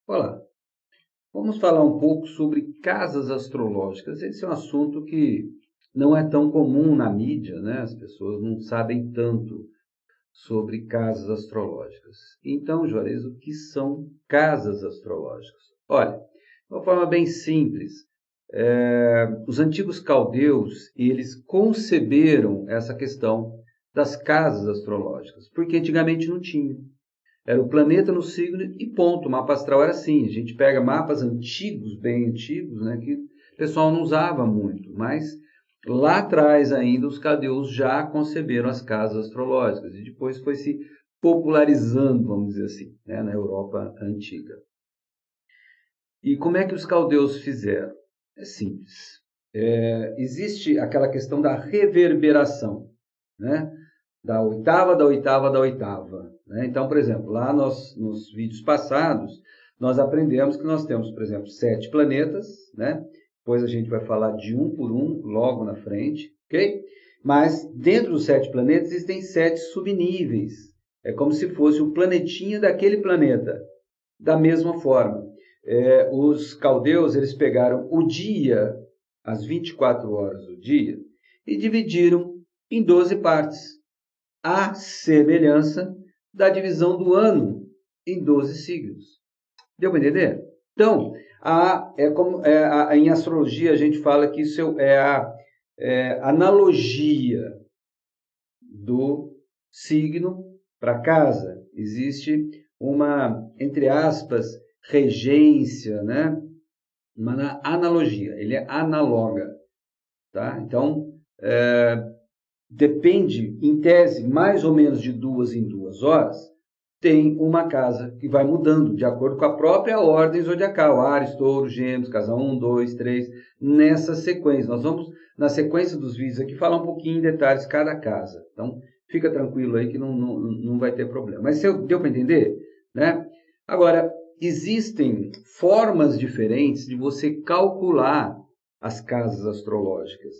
Olá, vamos falar um pouco sobre casas astrológicas. Esse é um assunto que não é tão comum na mídia, né? As pessoas não sabem tanto sobre casas astrológicas. Então, Juarez, o que são casas astrológicas? Olha, de uma forma bem simples, os antigos caldeus, eles conceberam essa questão das casas astrológicas, porque antigamente não tinha. Era o planeta no signo e ponto. O mapa astral era assim. A gente pega mapas antigos, bem antigos, né, que o pessoal não usava muito, mas lá atrás ainda os caldeus já conceberam as casas astrológicas e depois foi se popularizando, vamos dizer assim, né, na Europa antiga. E como é que os caldeus fizeram? É simples. Existe aquela questão da reverberação, né? Da oitava, da oitava, da oitava. Né? Então, por exemplo, lá nos vídeos passados, nós aprendemos que nós temos, por exemplo, 7 planetas, né? Depois a gente vai falar de um por um logo na frente, ok? Mas dentro dos 7 planetas existem 7 subníveis. É como se fosse o planetinha daquele planeta. Da mesma forma, os caldeus eles pegaram o dia, as 24 horas do dia, e dividiram em 12 partes a semelhança da divisão do ano em 12 signos. Deu para entender? Então, em astrologia a gente fala que isso é a analogia do signo para casa. Existe uma, entre aspas, regência, né? Uma analogia, ele é análoga. Tá? Então, depende, em tese, mais ou menos de 2 em 2 horas, tem uma casa que vai mudando de acordo com a própria ordem zodiacal. Áries, Touro, Gêmeos, casa 1, 2, 3, nessa sequência. Nós vamos, na sequência dos vídeos aqui, falar um pouquinho em detalhes cada casa. Então, fica tranquilo aí que não vai ter problema. Mas deu para entender? Né? Agora, existem formas diferentes de você calcular as casas astrológicas.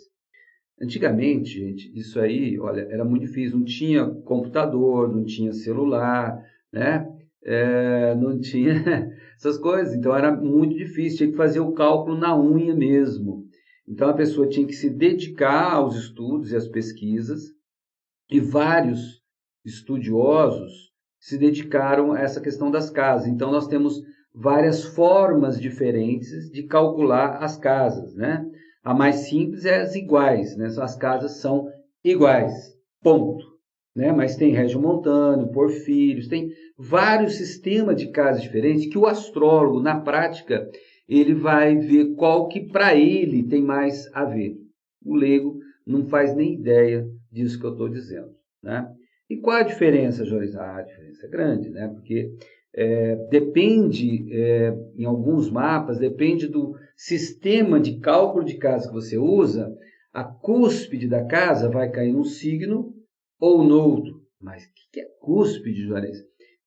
Antigamente, gente, isso aí, olha, era muito difícil. Não tinha computador, não tinha celular, né? Não tinha essas coisas. Então, era muito difícil. Tinha que fazer o cálculo na unha mesmo. Então, a pessoa tinha que se dedicar aos estudos e às pesquisas. E vários estudiosos se dedicaram a essa questão das casas. Então, nós temos várias formas diferentes de calcular as casas, né? A mais simples é as iguais, né? As casas são iguais, ponto. Né? Mas tem regiomontano, porfírios, tem vários sistemas de casas diferentes que o astrólogo, na prática, ele vai ver qual que para ele tem mais a ver. O leigo não faz nem ideia disso que eu estou dizendo. Né? E qual a diferença, Joris? A diferença é grande, né? Porque depende, em alguns mapas, depende do sistema de cálculo de casa que você usa, a cúspide da casa vai cair num signo ou no outro. Mas o que é cúspide, Juarez?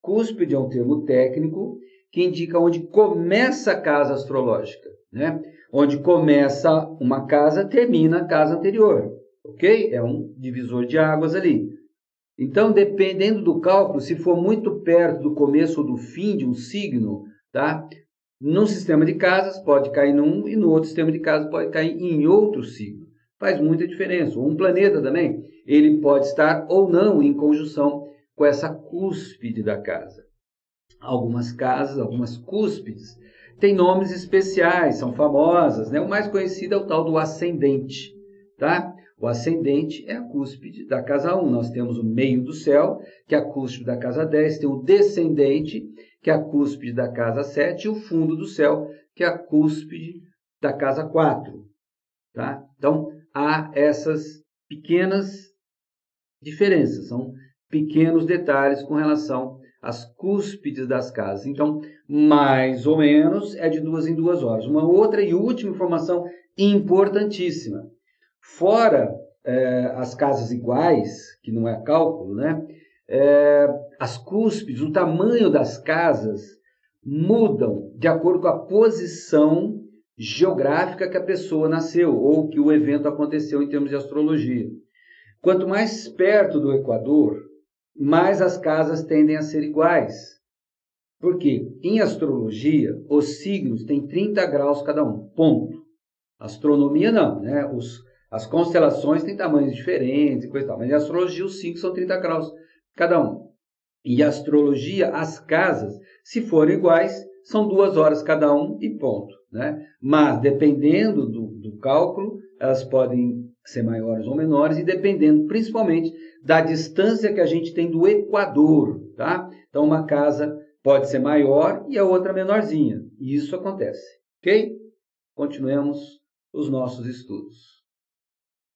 Cúspide é um termo técnico que indica onde começa a casa astrológica, né? Onde começa uma casa, termina a casa anterior, ok? É um divisor de águas ali. Então, dependendo do cálculo, se for muito perto do começo ou do fim de um signo, tá? Num sistema de casas pode cair num e no outro sistema de casas pode cair em outro signo. Faz muita diferença. Um planeta também, ele pode estar ou não em conjunção com essa cúspide da casa. Algumas casas, algumas cúspides, têm nomes especiais, são famosas, né? O mais conhecido é o tal do ascendente, tá? O ascendente é a cúspide da casa 1. Nós temos o meio do céu, que é a cúspide da casa 10, tem o descendente, que é a cúspide da casa 7, e o fundo do céu, que é a cúspide da casa 4. Tá? Então, há essas pequenas diferenças, são pequenos detalhes com relação às cúspides das casas. Então, mais ou menos é de 2 em 2 horas. Uma outra e última informação importantíssima. Fora as casas iguais, que não é cálculo, né? As cúspides, o tamanho das casas mudam de acordo com a posição geográfica que a pessoa nasceu ou que o evento aconteceu em termos de astrologia. Quanto mais perto do Equador, mais as casas tendem a ser iguais. Porque em astrologia, os signos têm 30 graus cada um, ponto. Astronomia não, né? As constelações têm tamanhos diferentes e coisa e tal, mas em astrologia os signos são 30 graus cada um. E astrologia, as casas, se forem iguais, são 2 horas cada um e ponto, né? Mas dependendo do cálculo, elas podem ser maiores ou menores e dependendo principalmente da distância que a gente tem do Equador, tá? Então uma casa pode ser maior e a outra menorzinha. E isso acontece, ok? Continuemos os nossos estudos.